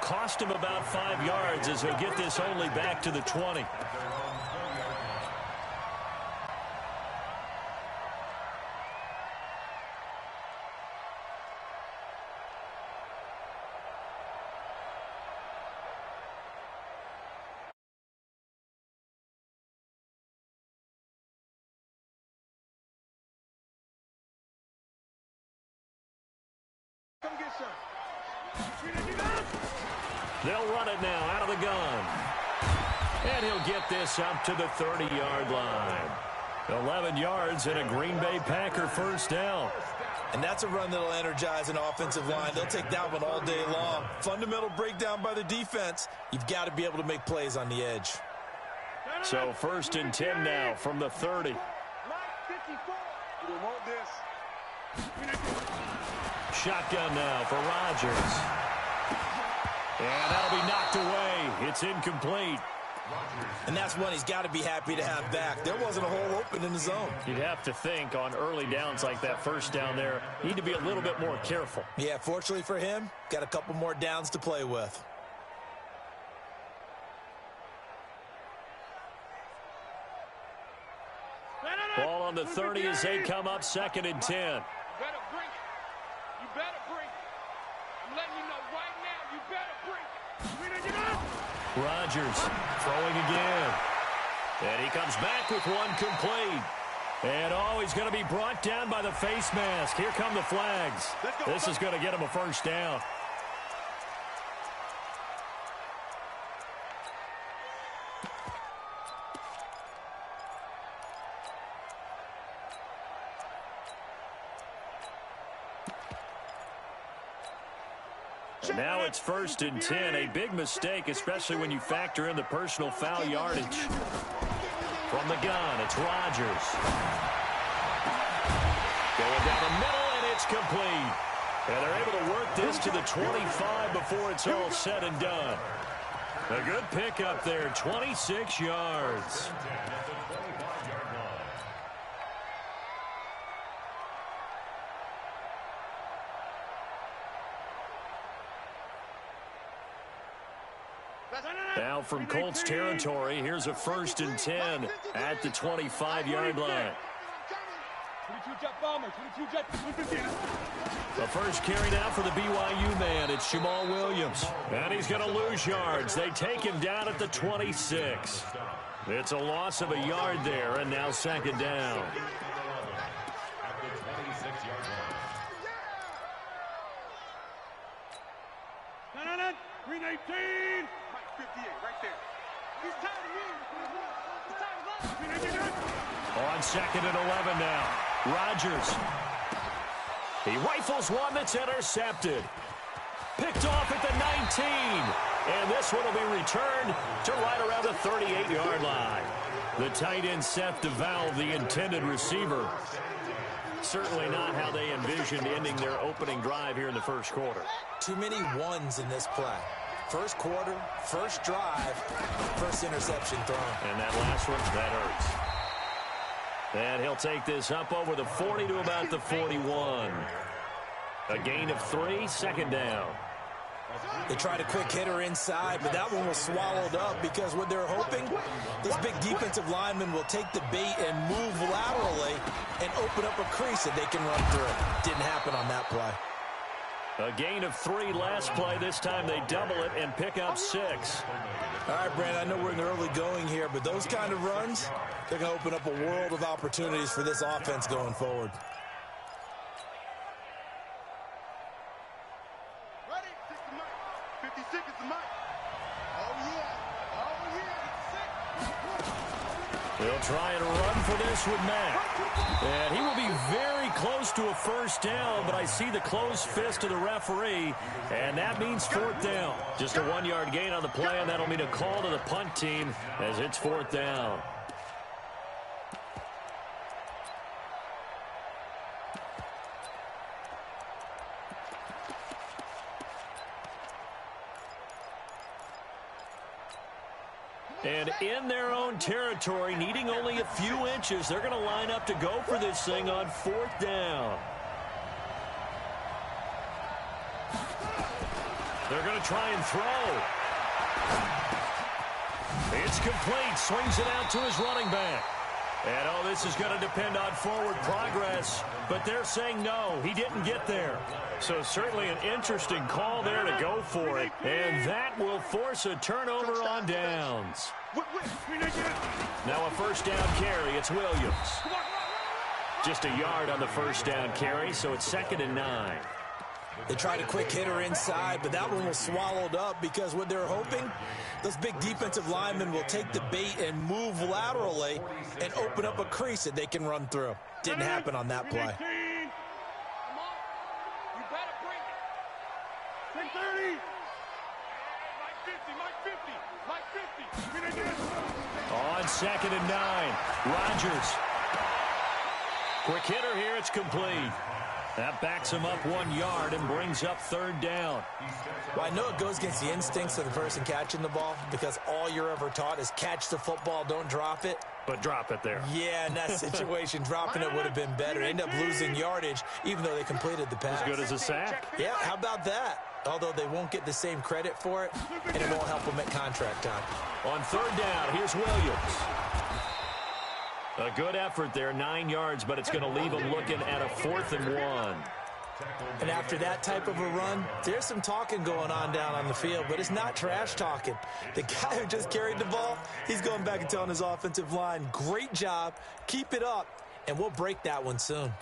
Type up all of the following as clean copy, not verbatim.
cost him about 5 yards as he'll get this only back to the 20. They'll run it now out of the gun. And he'll get this up to the 30-yard line. 11 yards and a Green Bay Packer first down. And that's a run that'll energize an offensive line. They'll take that one all day long. Fundamental breakdown by the defense. You've got to be able to make plays on the edge. So 1st and 10 now from the 30. Shotgun now for Rodgers. And that'll be knocked away. It's incomplete. And that's one he's got to be happy to have back. There wasn't a hole open in the zone. You'd have to think on early downs like that first down there, need to be a little bit more careful. Yeah, fortunately for him, got a couple more downs to play with. Ball on the 30 as they come up 2nd and 10. Rodgers throwing again. And he comes back with one complete. And he's going to be brought down by the face mask. Here come the flags. This is going to get him a first down. And now it's 1st and 10. A big mistake, especially when you factor in the personal foul yardage. From the gun, it's Rodgers. Going down the middle, and it's complete. And they're able to work this to the 25 before it's all said and done. A good pickup there, 26 yards. Now from Colts territory, here's a 1st and 10 at the 25-yard line. The first carry now for the BYU man. It's Jamal Williams. And he's going to lose yards. They take him down at the 26. It's a loss of a yard there, and now 2nd down. Green 18. 58 right there. He's on 2nd and 11 now. Rodgers. He rifles one that's intercepted. Picked off at the 19. And this one will be returned to right around the 38-yard line. The tight end Seth DeValve, the intended receiver. Certainly not how they envisioned ending their opening drive here in the first quarter. Too many ones in this play. First quarter, first drive, first interception thrown. And that last one, that hurts. And he'll take this up over the 40 to about the 41. A gain of 3, 2nd down. They tried a quick hitter inside, but that one was swallowed up because what they're hoping, this big defensive lineman will take the bait and move laterally and open up a crease that they can run through. Didn't happen on that play. A gain of 3 last play. This time they double it and pick up 6. All right, Brandon, I know we're in the early going here, but those kind of runs, they're going to open up a world of opportunities for this offense going forward. Ready? 56 is the mic. Oh, yeah. Oh, yeah. They'll try and run for this with Mack. And he will be very close to a first down, but I see the closed fist of the referee, and that means 4th down. Just a 1-yard gain on the play, and that'll mean a call to the punt team as it's 4th down. And in their own territory, needing only a few inches, they're going to line up to go for this thing on 4th down. They're going to try and throw. It's complete. Swings it out to his running back. And, oh, this is going to depend on forward progress. But they're saying no, he didn't get there. So certainly an interesting call there to go for it. And that will force a turnover on downs. Now a first down carry. It's Williams. Just a yard on the first down carry, so it's 2nd and 9. They tried a quick hitter inside, but that one was swallowed up because what they're hoping, those big defensive linemen will take the bait and move laterally and open up a crease that they can run through. Didn't happen on that play. On 2nd and 9, Rodgers. Quick hitter here, it's complete. That backs him up 1 yard and brings up 3rd down. Well, I know it goes against the instincts of the person catching the ball because all you're ever taught is catch the football, don't drop it. But drop it there. Yeah, in that situation, dropping it would have been better. End up losing yardage, even though they completed the pass. As good as a sack. Yeah, how about that? Although they won't get the same credit for it, and it won't help them at contract time. On 3rd down, here's Williams. A good effort there, 9 yards, but it's going to leave them looking at a 4th and 1. And after that type of a run, there's some talking going on down on the field, but it's not trash talking. The guy who just carried the ball, he's going back and telling his offensive line, great job, keep it up, and we'll break that one soon.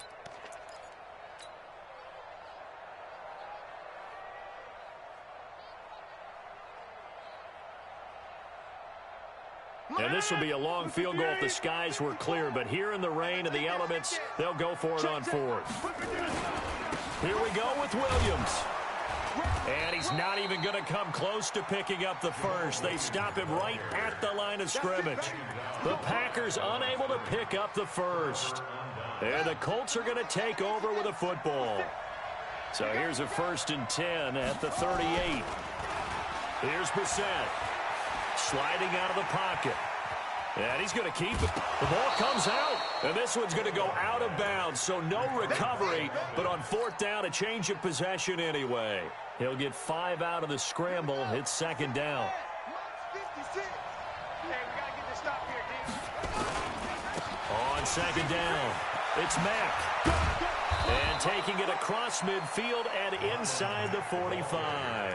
And this will be a long field goal if the skies were clear. But here in the rain and the elements, they'll go for it on 4th. Here we go with Williams. And he's not even going to come close to picking up the first. They stop him right at the line of scrimmage. The Packers unable to pick up the first. And the Colts are going to take over with a football. So here's a 1st and 10 at the 38. Here's Brissett. Sliding out of the pocket. And he's going to keep it. The ball comes out. And this one's going to go out of bounds. So no recovery. But on 4th down, a change of possession anyway. He'll get 5 out of the scramble. It's 2nd down. On 2nd down, it's Mack. And taking it across midfield and inside the 45.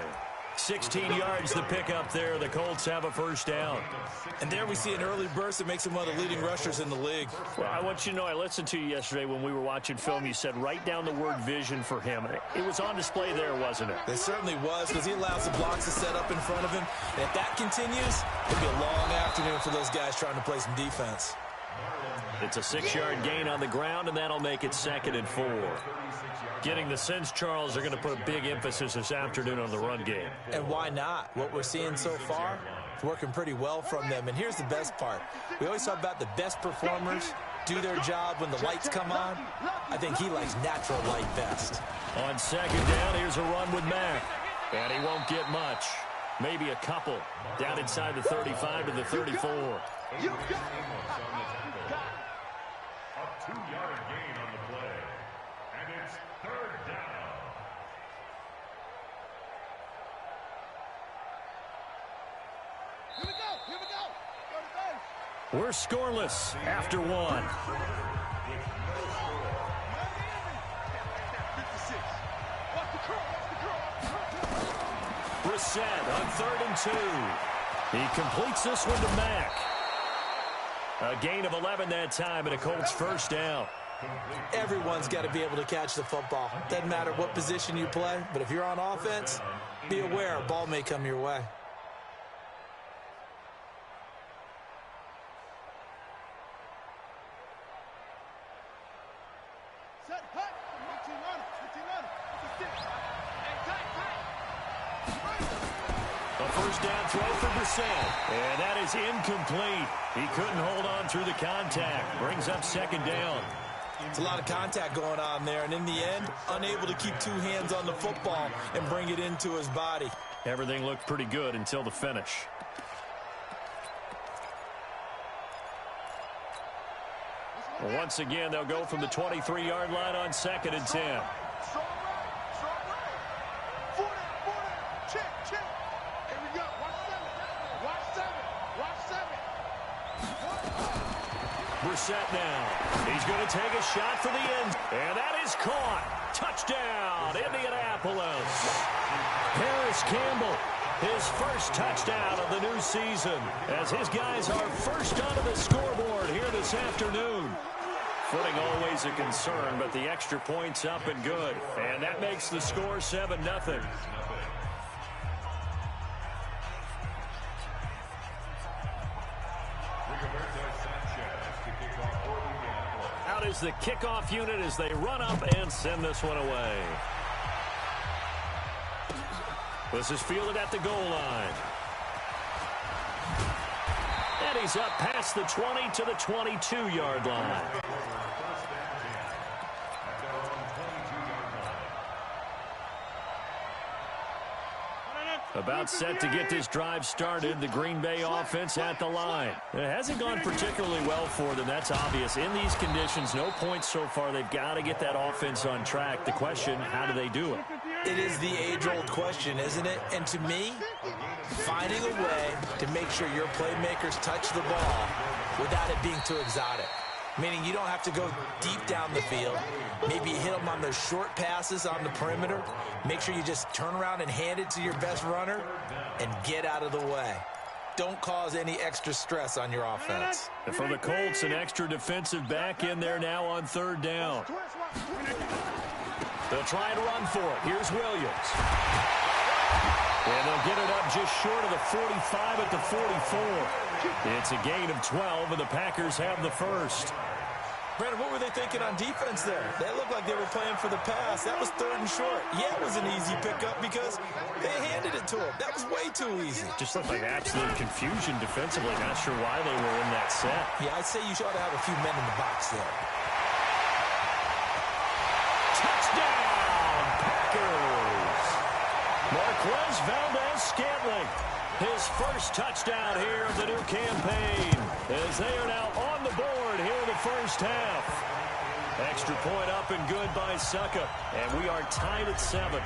16 yards to pick up there. The Colts have a first down. And there we see an early burst that makes him one of the leading rushers in the league. Well, I want you to know, I listened to you yesterday when we were watching film. You said write down the word vision for him. It was on display there, wasn't it? It certainly was, because he allows the blocks to set up in front of him. And if that continues, it'll be a long afternoon for those guys trying to play some defense. It's a 6-yard gain on the ground, and that'll make it 2nd and 4. Getting the sense, Charles, they're going to put a big emphasis this afternoon on the run game. And why not? What we're seeing so far, it's working pretty well from them. And here's the best part. We always talk about the best performers do their job when the lights come on. I think he likes natural light best. On 2nd down, here's a run with Mack. And he won't get much. Maybe a couple. Down inside the 35 to the 34. A 2-yard gain on the play. And it's 3rd down. Here we go. Go to base. We're scoreless after 1. Brissett on 3rd and 2. He completes this one to Mack. A gain of 11 that time, and a Colts first down. Everyone's got to be able to catch the football. Doesn't matter what position you play, but if you're on offense, be aware a ball may come your way. Set, hut. 18 A first down throw for Brissett. And that is incomplete. He couldn't hold on through the contact. Brings up 2nd down. It's a lot of contact going on there, and in the end, unable to keep 2 hands on the football and bring it into his body. Everything looked pretty good until the finish. Once again, they'll go from the 23-yard line on 2nd and 10. Check. Chip. Here we go. Watch 7. Watch 7. Watch 7. Brissett now. He's going to take a shot for the end. And that is caught. Touchdown, Indianapolis. Harris Campbell, his first touchdown of the new season, as his guys are first onto the scoreboard here this afternoon. Footing always a concern, but the extra point's up and good. And that makes the score 7-0. Out is the kickoff unit as they run up and send this one away. This is fielded at the goal line. And he's up past the 20 to the 22-yard line. About set to get this drive started, the Green Bay offense at the line. It hasn't gone particularly well for them, that's obvious. In these conditions, no points so far. They've got to get that offense on track. The question, how do they do it? It is the age-old question, isn't it? And to me, finding a way to make sure your playmakers touch the ball without it being too exotic. Meaning you don't have to go deep down the field. Maybe you hit them on those short passes on the perimeter. Make sure you just turn around and hand it to your best runner and get out of the way. Don't cause any extra stress on your offense. And for the Colts, an extra defensive back in there now on third down. They'll try to run for it. Here's Williams. And they'll get it up just short of the 45 at the 44. It's a gain of 12, and the Packers have the first. Brandon, what were they thinking on defense there? They looked like they were playing for the pass. That was third and short. Yeah, it was an easy pickup because they handed it to him. That was way too easy. Just looked like absolute confusion defensively. Not sure why they were in that set. Yeah, I'd say you ought to have a few men in the box there. Touchdown, Packers! Marquez Valdez-Scantling, his first touchdown here of the new campaign, as they are now on the board here in the first half. Extra point up and good by Succa, and we are tied at 7.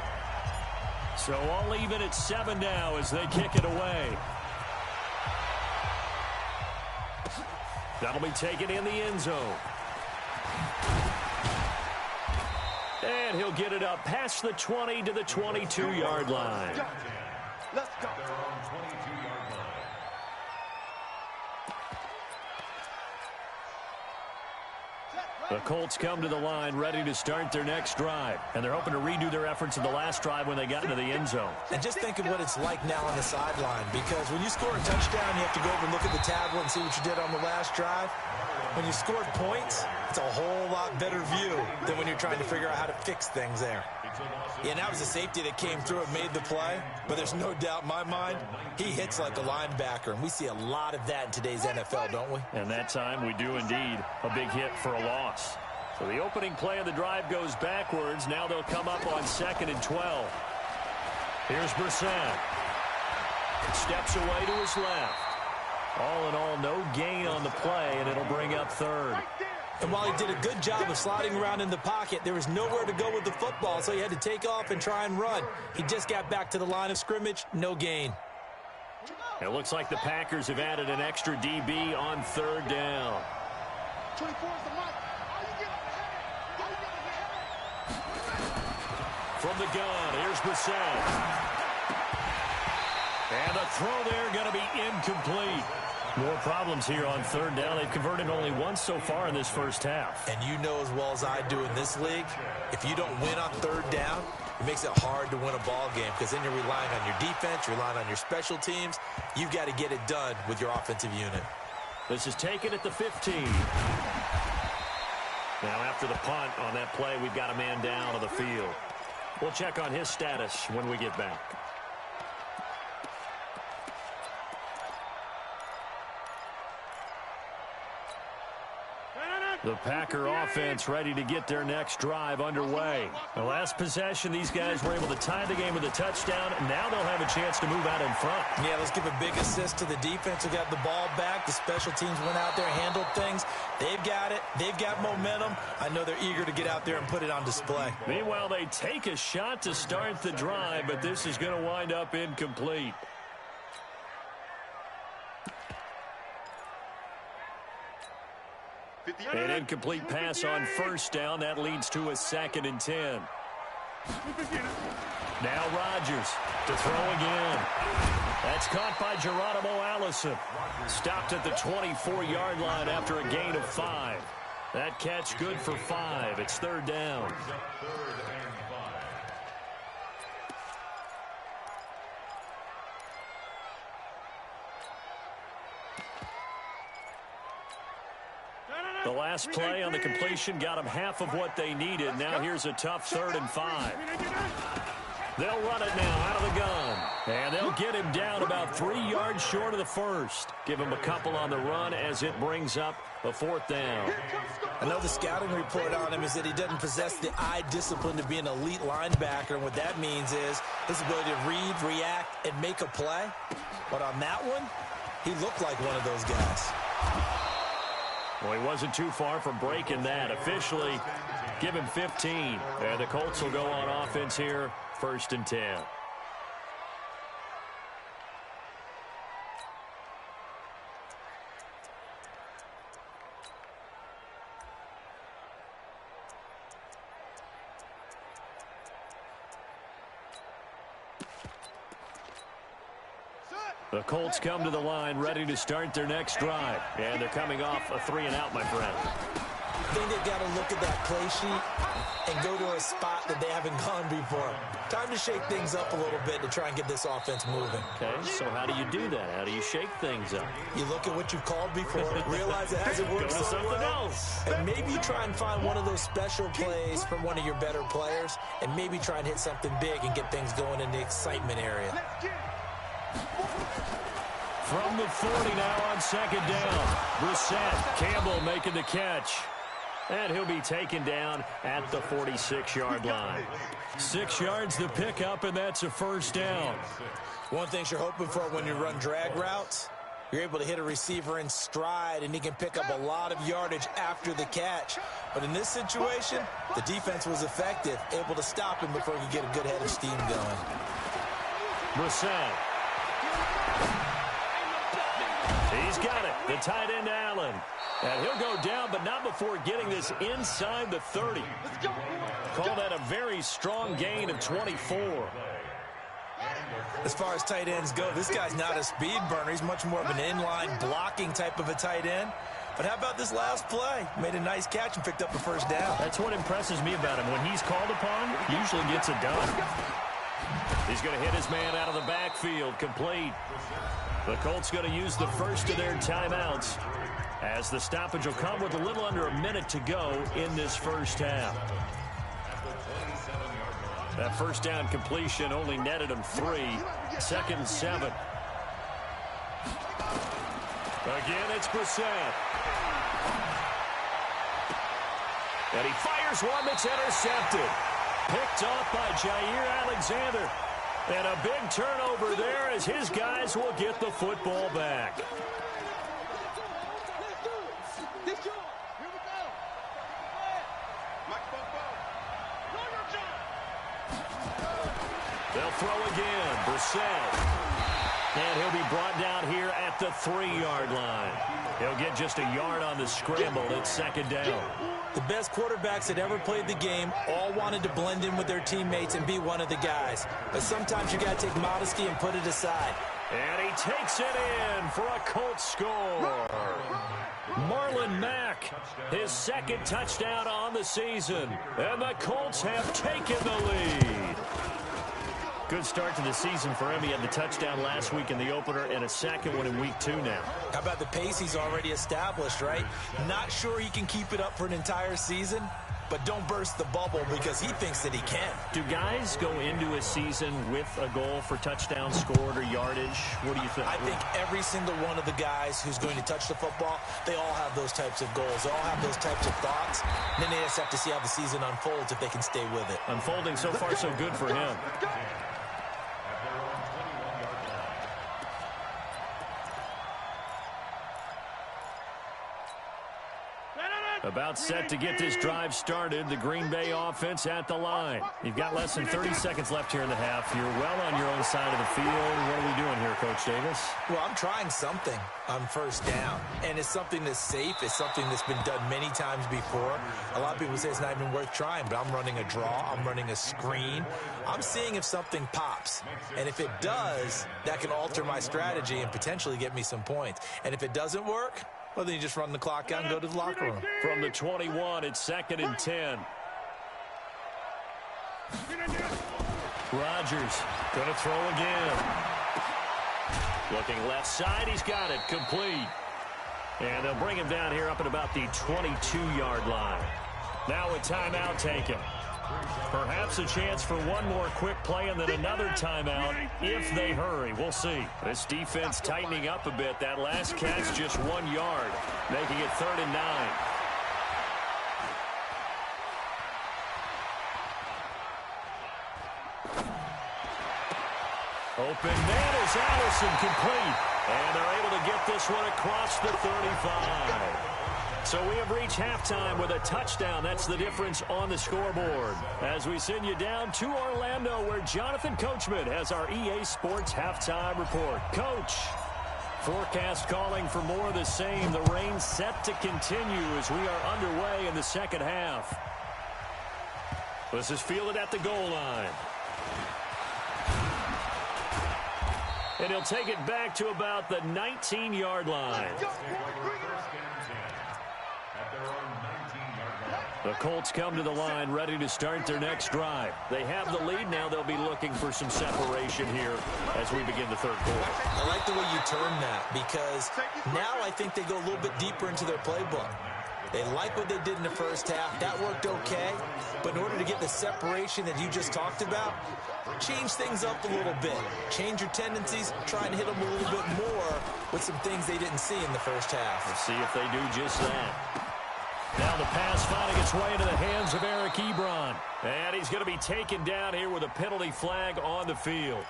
So all even at 7 now as they kick it away. That'll be taken in the end zone. And he'll get it up past the 20 to the 22-yard line. Let's go. The Colts come to the line ready to start their next drive. And they're hoping to redo their efforts in the last drive when they got into the end zone. And just think of what it's like now on the sideline, because when you score a touchdown, you have to go over and look at the tablet and see what you did on the last drive. When you scored points, it's a whole lot better view than when you're trying to figure out how to fix things there. Yeah, and that was a safety that came through and made the play, but there's no doubt in my mind, he hits like a linebacker, and we see a lot of that in today's NFL, don't we? And that time we do indeed. A big hit for a loss. So the opening play of the drive goes backwards. Now they'll come up on 2nd and 12. Here's Brissett. Steps away to his left. All in all, no gain on the play, and it'll bring up 3rd. And while he did a good job of sliding around in the pocket, there was nowhere to go with the football, so he had to take off and try and run. He just got back to the line of scrimmage, no gain. It looks like the Packers have added an extra DB on 3rd down. 24 is the mic. How you get From the gun, here's Brissett. And the throw there going to be incomplete. More problems here on 3rd down. They've converted only once so far in this first half. And you know as well as I do in this league, if you don't win on 3rd down, it makes it hard to win a ball game because then you're relying on your defense, you're relying on your special teams. You've got to get it done with your offensive unit. This is taken at the 15. Now after the punt on that play, we've got a man down on the field. We'll check on his status when we get back. The Packer offense ready to get their next drive underway. The last possession, these guys were able to tie the game with a touchdown, and now they'll have a chance to move out in front. Yeah, let's give a big assist to the defense who got the ball back. The special teams went out there, handled things. They've got it. They've got momentum. I know they're eager to get out there and put it on display. Meanwhile, they take a shot to start the drive, but this is going to wind up incomplete. An incomplete pass on first down. That leads to a 2nd and 10. Now Rodgers to throw again. That's caught by Geronimo Allison. Stopped at the 24-yard line after a gain of 5. That catch good for 5. It's 3rd down. The last play on the completion got them half of what they needed. Now here's a tough 3rd and 5. They'll run it now out of the gun. And they'll get him down about 3 yards short of the first. Give him a couple on the run as it brings up the 4th down. I know the scouting report on him is that he doesn't possess the eye discipline to be an elite linebacker. And what that means is his ability to read, react, and make a play. But on that one, he looked like one of those guys. Well, he wasn't too far from breaking that. Officially, give him 15. And the Colts will go on offense here, 1st and 10. The Colts come to the line ready to start their next drive. And they're coming off a 3-and-out, my friend. I think they've got to look at that play sheet and go to a spot that they haven't gone before. Time to shake things up a little bit to try and get this offense moving. Okay, so how do you do that? How do you shake things up? You look at what you called before, realize it hasn't worked so well, and maybe you try and find one of those special plays from one of your better players, and maybe try and hit something big and get things going in the excitement area. From the 40 now on 2nd down. Brissett, Campbell making the catch. And he'll be taken down at the 46-yard line. 6 yards the pickup, and that's a 1st down. One thing you're hoping for when you run drag routes, you're able to hit a receiver in stride, and he can pick up a lot of yardage after the catch. But in this situation, the defense was effective, able to stop him before he could get a good head of steam going. Brissett. He's got it. The tight end, Allen. And he'll go down, but not before getting this inside the 30. Call that a very strong gain of 24. As far as tight ends go, this guy's not a speed burner. He's much more of an inline blocking type of a tight end. But how about this last play? Made a nice catch and picked up a 1st down. That's what impresses me about him. When he's called upon, he usually gets it done. He's going to hit his man out of the backfield. Complete. The Colts going to use the first of their timeouts as the stoppage will come with a little under a minute to go in this first half. That 1st down completion only netted him 3. 2nd and 7. Again, it's Brissett. And he fires one that's intercepted. Picked off by Jair Alexander. And a big turnover there as his guys will get the football back. They'll throw again. Brissett. And he'll be brought down here at the 3-yard line. He'll get just a yard on the scramble. It's 2nd down. The best quarterbacks that ever played the game all wanted to blend in with their teammates and be one of the guys. But sometimes you got to take modesty and put it aside. And he takes it in for a Colts score. Marlon Mack, his 2nd touchdown on the season. And the Colts have taken the lead. Good start to the season for him. He had the touchdown last week in the opener and a 2nd one in week 2 now. How about the pace he's already established, right? Not sure he can keep it up for an entire season, but don't burst the bubble because he thinks that he can. Do guys go into a season with a goal for touchdowns scored or yardage? What do you think? I think every single one of the guys who's going to touch the football, they all have those types of goals. They all have those types of thoughts. And then they just have to see how the season unfolds if they can stay with it. Unfolding so far so good for him. About set to get this drive started. The Green Bay offense at the line. You've got less than 30 seconds left here in the half. You're well on your own side of the field. What are we doing here, Coach Davis? Well, I'm trying something on first down, and it's something that's safe. It's something that's been done many times before. A lot of people say it's not even worth trying, but I'm running a draw. I'm running a screen. I'm seeing if something pops, and if it does, that can alter my strategy and potentially get me some points. And if it doesn't work, well, then you just run the clock out and go to the locker room. From the 21, it's 2nd and 10. Rodgers going to throw again. Looking left side, he's got it, complete. And they'll bring him down here up at about the 22-yard line. Now a timeout taken. Perhaps a chance for one more quick play and then another timeout if they hurry. We'll see. This defense tightening up a bit. That last catch just 1 yard, making it 3rd and 9. Open man is Allison, complete. And they're able to get this one across the 35. So we have reached halftime with a touchdown. That's the difference on the scoreboard. As we send you down to Orlando, where Jonathan Coachman has our EA Sports halftime report. Coach, forecast calling for more of the same. The rain set to continue as we are underway in the second half. This is fielded at the goal line. And he'll take it back to about the 19-yard line. The Colts come to the line ready to start their next drive. They have the lead. Now they'll be looking for some separation here as we begin the third quarter. I like the way you turn that because now I think they go a little bit deeper into their playbook. They like what they did in the first half. That worked okay. But in order to get the separation that you just talked about, change things up a little bit. Change your tendencies. Try and hit them a little bit more with some things they didn't see in the first half. Let's see if they do just that. Now the pass finding its way into the hands of Eric Ebron. And he's going to be taken down here with a penalty flag on the field.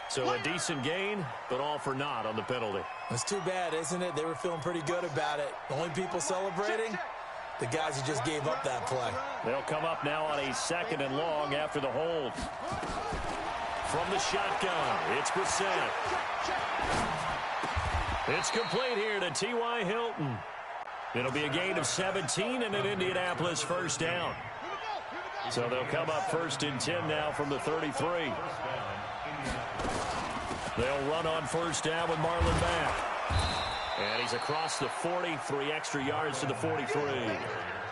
So a decent gain, but all for naught on the penalty. It's too bad, isn't it? They were feeling pretty good about it. The only people celebrating, the guys who just gave up that play. They'll come up now on a 2nd and long after the hold. From the shotgun, it's Brissett. It's complete here to T.Y. Hilton. It'll be a gain of 17 and an Indianapolis first down. So they'll come up 1st and 10 now from the 33. They'll run on first down with Marlon Mack. And he's across the 40, 3 extra yards to the 43.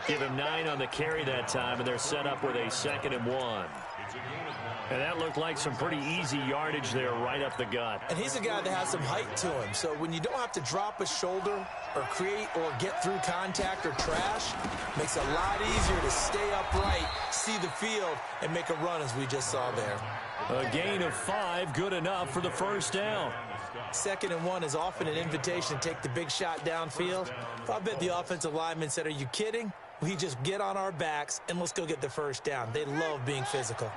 Give him 9 on the carry that time, and they're set up with a 2nd and 1. And that looked like some pretty easy yardage there right up the gut. And he's a guy that has some height to him. So when you don't have to drop a shoulder or create or get through contact or trash, makes it a lot easier to stay upright, see the field, and make a run as we just saw there. A gain of 5, good enough for the first down. 2nd and 1 is often an invitation to take the big shot downfield. I bet the offensive lineman said, are you kidding? We just get on our backs and let's go get the first down. They love being physical.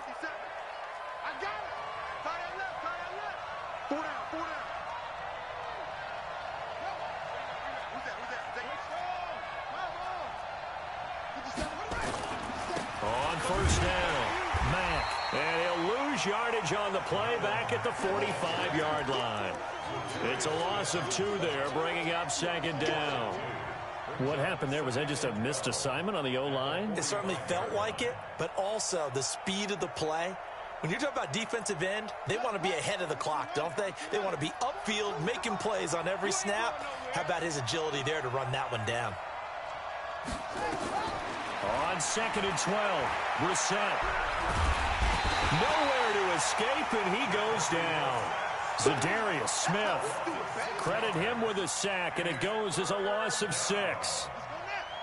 On first down, Mack. And he'll lose yardage on the play back at the 45-yard line. It's a loss of 2 there, bringing up 2nd down. What happened there? Was that just a missed assignment on the O-line? It certainly felt like it, but also the speed of the play. When you're talking about defensive end, they want to be ahead of the clock, don't they? They want to be upfield, making plays on every snap. How about his agility there to run that one down? On 2nd and 12, Brissett. Nowhere to escape, and he goes down. Zadarius Smith. Credit him with a sack, and it goes as a loss of 6.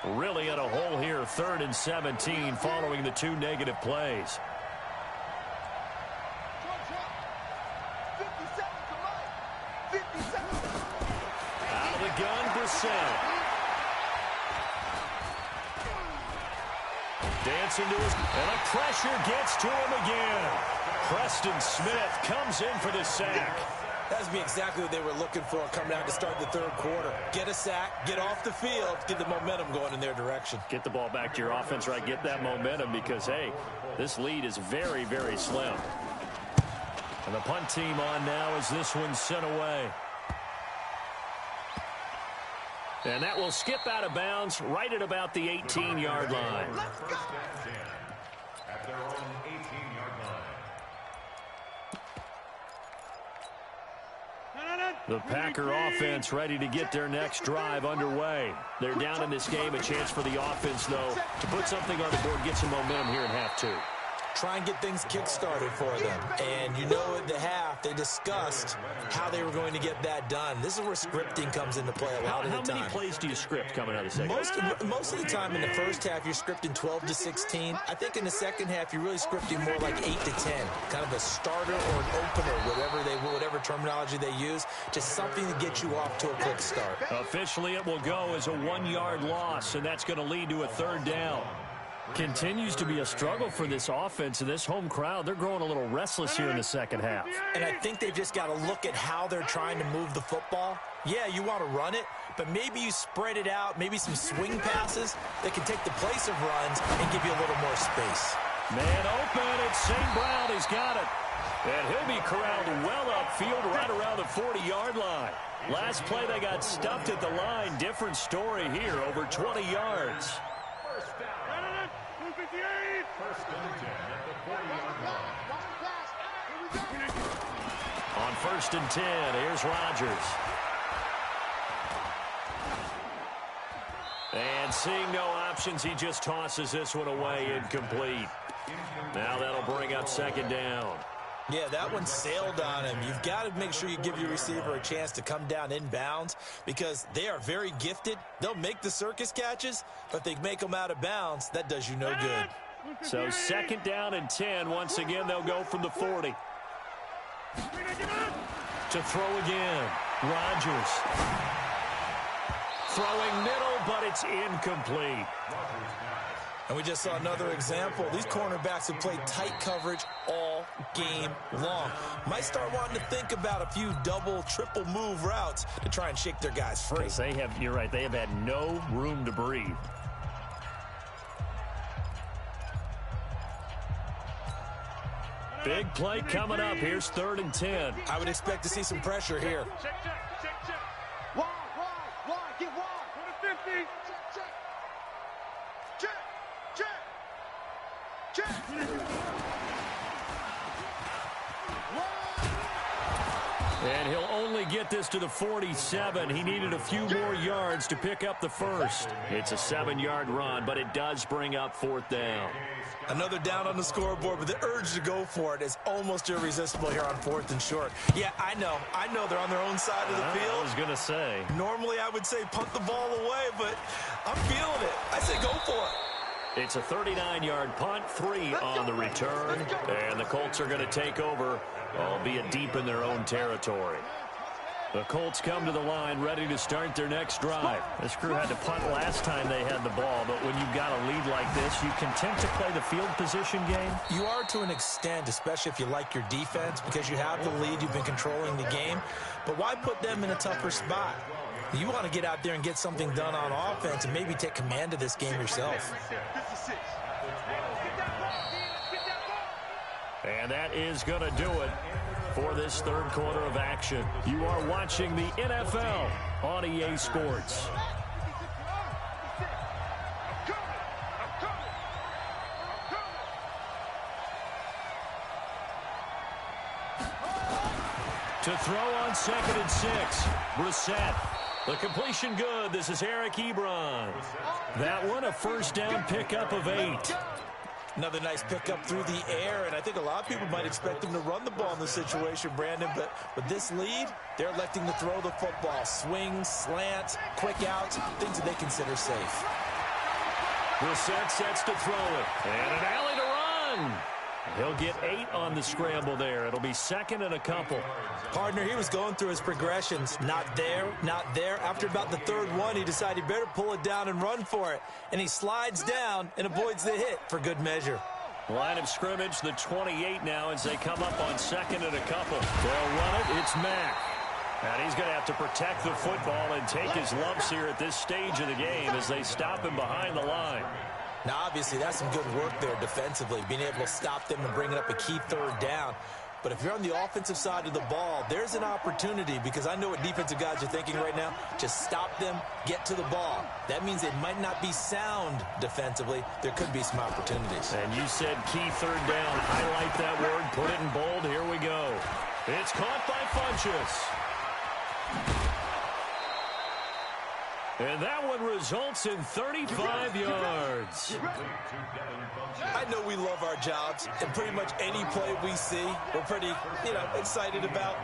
Really in a hole here, 3rd and 17 following the 2 negative plays. 57 Out of the gun, Brissett. Dancing to his, and the pressure gets to him again. Preston Smith comes in for the sack. That's be exactly what they were looking for coming out to start the 3rd quarter. Get a sack, get off the field, get the momentum going in their direction. Get the ball back to your offense, right? Get that momentum because, hey, this lead is very, very slim. And the punt team on now as this one's sent away. And that will skip out of bounds right at about the 18-yard line. At their own 18-yard line. The Packer offense ready to get their next drive underway. They're down in this game. A chance for the offense, though, to put something on the board, get some momentum here in half 2. Try and get things kick-started for them. And you know at the half, they discussed how they were going to get that done. This is where scripting comes into play a lot of the time. How many plays do you script coming out of the second half? Most of the time in the first half, you're scripting 12 to 16. I think in the second half, you're really scripting more like 8 to 10. Kind of a starter or an opener, whatever terminology they use. Just something to get you off to a quick start. Officially, it will go as a 1-yard loss, and that's going to lead to a 3rd down. Continues to be a struggle for this offense and this home crowd. They're growing a little restless here in the second half. And I think they've just got to look at how they're trying to move the football. Yeah, you want to run it, but maybe you spread it out, maybe some swing passes that can take the place of runs and give you a little more space. Man open, it's St. Brown. He's got it. And he'll be corralled well upfield right around the 40-yard line. Last play, they got stuffed at the line. Different story here, over 20 yards. First and 10 at the 40-yard line. On 1st and 10, here's Rodgers. And seeing no options, he just tosses this one away incomplete. Now that'll bring up 2nd down. Yeah, that one sailed on him. You've got to make sure you give your receiver a chance to come down inbounds because they are very gifted. They'll make the circus catches, but if they make them out of bounds, that does you no good. So 2nd down and 10. Once again, they'll go from the 40. To throw again. Rodgers. Throwing middle, but it's incomplete. And we just saw another example. These cornerbacks have played tight coverage all game long. Might start wanting to think about a few double, triple move routes to try and shake their guys free. You're right, they have had no room to breathe. Big play coming up. Here's 3rd and 10. I would expect to see some pressure here. Check. Wide. Get wide. To the 50. Check. And he'll only get this to the 47. He needed a few more yards to pick up the first. It's a 7-yard run, but it does bring up 4th down. Another down on the scoreboard, but the urge to go for it is almost irresistible here on 4th and short. Yeah, I know they're on their own side of the field. I was going to say. Normally I would say punt the ball away, but I'm feeling it. I say go for it. It's a 39-yard punt, 3 on the return, and the Colts are going to take over, albeit deep in their own territory. The Colts come to the line ready to start their next drive. This crew had to punt last time they had the ball, but when you've got a lead like this, you content to play the field position game? You are to an extent, especially if you like your defense, because you have the lead, you've been controlling the game. But why put them in a tougher spot? You want to get out there and get something done on offense and maybe take command of this game yourself. And that is going to do it for this 3rd quarter of action. You are watching the NFL on EA Sports. To throw on 2nd and 6, Brissett. The completion good. This is Eric Ebron. That one, a 1st down pickup of 8. Another nice pickup through the air, and I think a lot of people might expect them to run the ball in this situation, Brandon, but with this lead, they're electing to throw the football. Swings, slants, quick outs, things that they consider safe. Brissett sets to throw it. And an alley to run. He'll get 8 on the scramble there. It'll be second and a couple. Partner, he was going through his progressions. Not there, not there. After about the third one, he decided he better pull it down and run for it. And he slides down and avoids the hit for good measure. Line of scrimmage, the 28 now as they come up on second and a couple. They'll run it. It's Mack. And he's going to have to protect the football and take his lumps here at this stage of the game as they stop him behind the line. Now, obviously, that's some good work there defensively, being able to stop them and bringing up a key third down. But if you're on the offensive side of the ball, there's an opportunity, because I know what defensive guys are thinking right now. Just stop them, get to the ball. That means it might not be sound defensively. There could be some opportunities. And you said key third down. Highlight that word. Put it in bold. Here we go. It's caught by Funchess. And that one results in 35 yards. I know we love our jobs, and pretty much any play we see, we're pretty, excited about.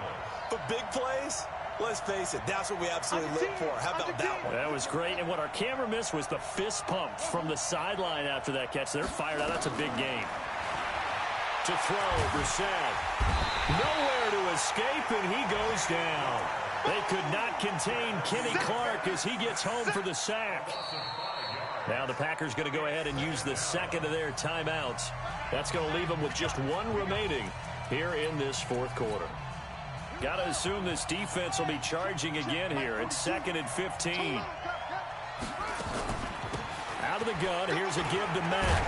But big plays, let's face it, that's what we absolutely look for. How about that one? That was great, and what our camera missed was the fist pump from the sideline after that catch. They're fired out. That's a big game. To throw, Brissett. Nowhere to escape, and he goes down. They could not contain Kenny Clark as he gets home for the sack. Now the Packers going to go ahead and use the second of their timeouts. That's going to leave them with just one remaining here in this fourth quarter. Got to assume this defense will be charging again here. It's second and 15. Out of the gun, here's a give to Mack.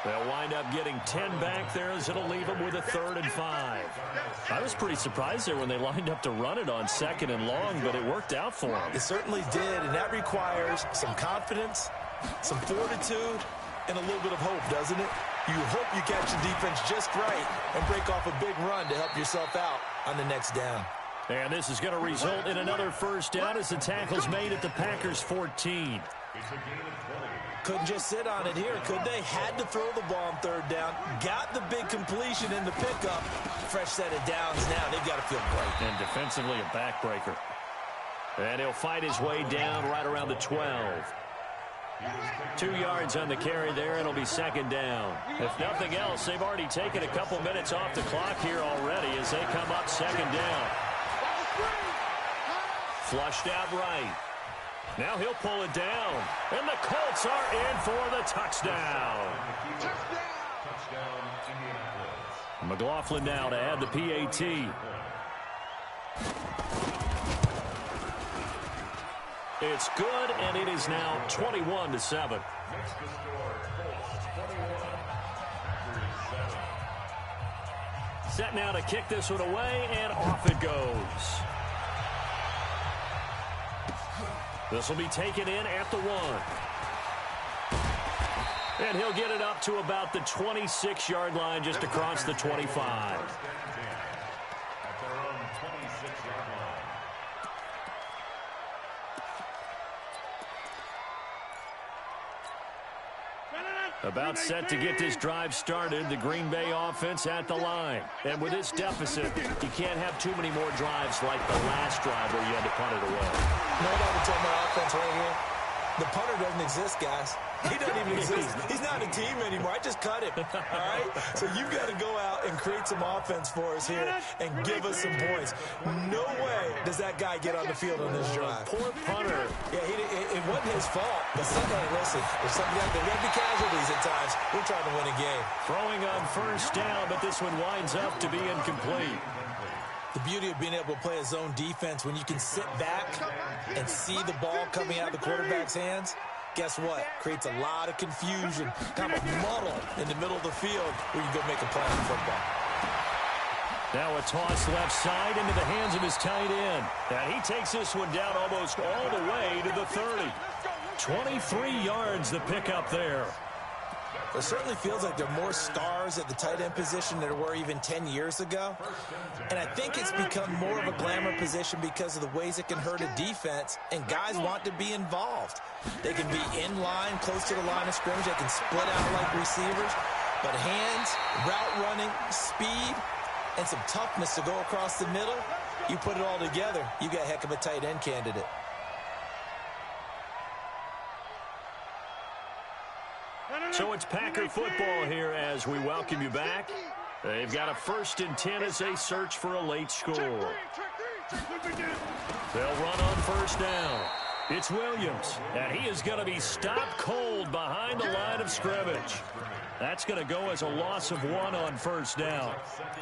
They'll wind up getting 10 back there as it'll leave them with a 3rd and 5. I was pretty surprised there when they lined up to run it on second and long, but it worked out for them. It certainly did, and that requires some confidence, some fortitude, and a little bit of hope, doesn't it? You hope you catch the defense just right and break off a big run to help yourself out on the next down. And this is going to result in another first down as the tackle's made at the Packers' 14. Couldn't just sit on it here, could they? Had to throw the ball on third down. Got the big completion in the pickup. Fresh set of downs now. They've got to feel great. And defensively a backbreaker. And he'll fight his way down right around the 12. 2 yards on the carry there. It'll be second down. If nothing else, they've already taken a couple minutes off the clock here already as they come up second down. Flushed out right. Now he'll pull it down. And the Colts are in for the touchdown. McLaughlin now to add the PAT. It's good, and it is now 21-7. Set now to kick this one away, and off it goes. This will be taken in at the 1. And he'll get it up to about the 26-yard line just across the 25. About set to get this drive started, the Green Bay offense at the line. And with this deficit, you can't have too many more drives like the last drive where you had to punt it away. You know what I would tell my offense right here? The punter doesn't exist, guys. He doesn't even exist. He's not a team anymore. I just cut him, all right? So you've got to go out and create some offense for us here and give us some points. No way does that guy get on the field on this drive. Poor punter. Yeah, it wasn't his fault. But sometimes, listen, there's something like there will be casualties at times. We're trying to win a game. Throwing on first down, but this one winds up to be incomplete. The beauty of being able to play a zone defense when you can sit back and see the ball coming out of the quarterback's hands, guess what? Creates a lot of confusion, kind of muddle in the middle of the field where you go make a play on football. Now a toss left side into the hands of his tight end. And he takes this one down almost all the way to the 30. 23 yards the pickup there. It certainly feels like there are more stars at the tight end position than there were even 10 years ago. And I think it's become more of a glamour position because of the ways it can hurt a defense, and guys want to be involved. They can be in line, close to the line of scrimmage. They can split out like receivers. But hands, route running, speed, and some toughness to go across the middle, you put it all together, you got a heck of a tight end candidate. So it's Packer football here as we welcome you back. They've got a 1st and 10 as they search for a late score. They'll run on 1st down. It's Williams, and he is going to be stopped cold behind the line of scrimmage. That's going to go as a loss of 1 on 1st down.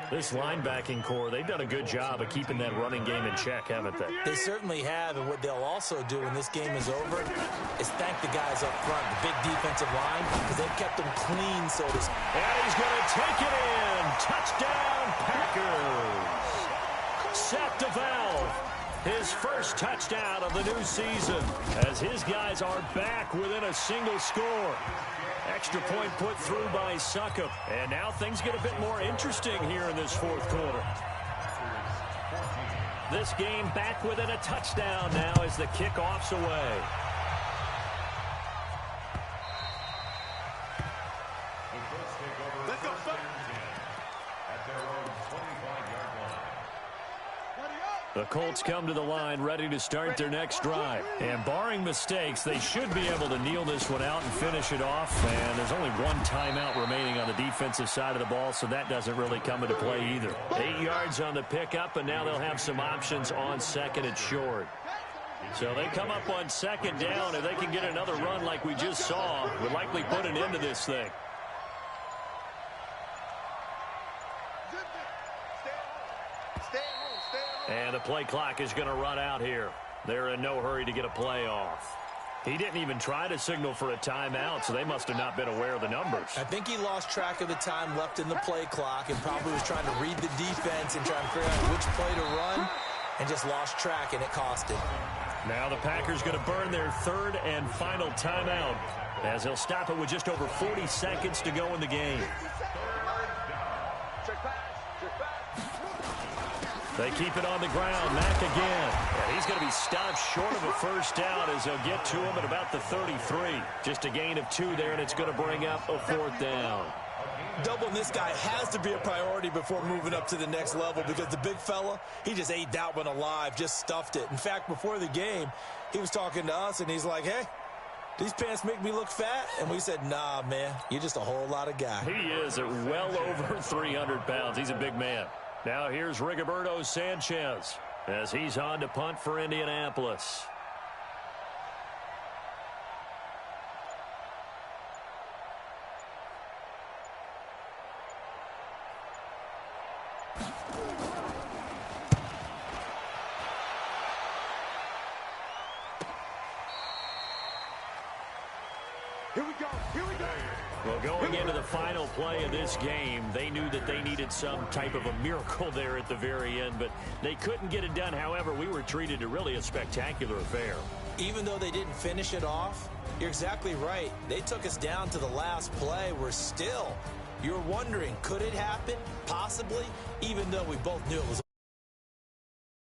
This linebacking core, they've done a good job of keeping that running game in check, haven't they? They certainly have, and what they'll also do when this game is over is thank the guys up front, the big defensive line, because they've kept them clean, so to speak. And he's going to take it in. Touchdown, Packers. Seth DeValve, his first touchdown of the new season, as his guys are back within a single score. Extra point put through by Succop. And now things get a bit more interesting here in this 4th quarter. This game back within a touchdown now as the kickoff's away. Let's go, at their own 25-yard line. The Colts come to the line ready to start their next drive. And barring mistakes, they should be able to kneel this one out and finish it off. And there's only 1 timeout remaining on the defensive side of the ball, so that doesn't really come into play either. 8 yards on the pickup, and now they'll have some options on 2nd and short. So they come up on 2nd down. If they can get another run like we just saw, would likely put an end to this thing. And the play clock is going to run out here. They're in no hurry to get a play off. He didn't even try to signal for a timeout, so they must have not been aware of the numbers. I think he lost track of the time left in the play clock and probably was trying to read the defense and trying to figure out which play to run and just lost track, and it cost him. Now the Packers going to burn their 3rd and final timeout as they'll stop it with just over 40 seconds to go in the game. They keep it on the ground. Mack again. And he's going to be stopped short of a 1st down as they'll get to him at about the 33. Just a gain of 2 there, and it's going to bring up a 4th down. Doubling this guy has to be a priority before moving up to the next level because the big fella, he just ate that one alive, just stuffed it. In fact, before the game, he was talking to us, and he's like, hey, these pants make me look fat? And we said, nah, man, you're just a whole lot of guy. He is at well over 300 pounds. He's a big man. Now here's Rigoberto Sanchez as he's on to punt for Indianapolis. Here we go. Here we go. Well, going into the final play of this game, they knew that they needed some type of a miracle there at the very end, but they couldn't get it done. However, we were treated to really a spectacular affair. Even though they didn't finish it off, you're exactly right. They took us down to the last play. We're still, you're wondering, could it happen? Possibly, even though we both knew it was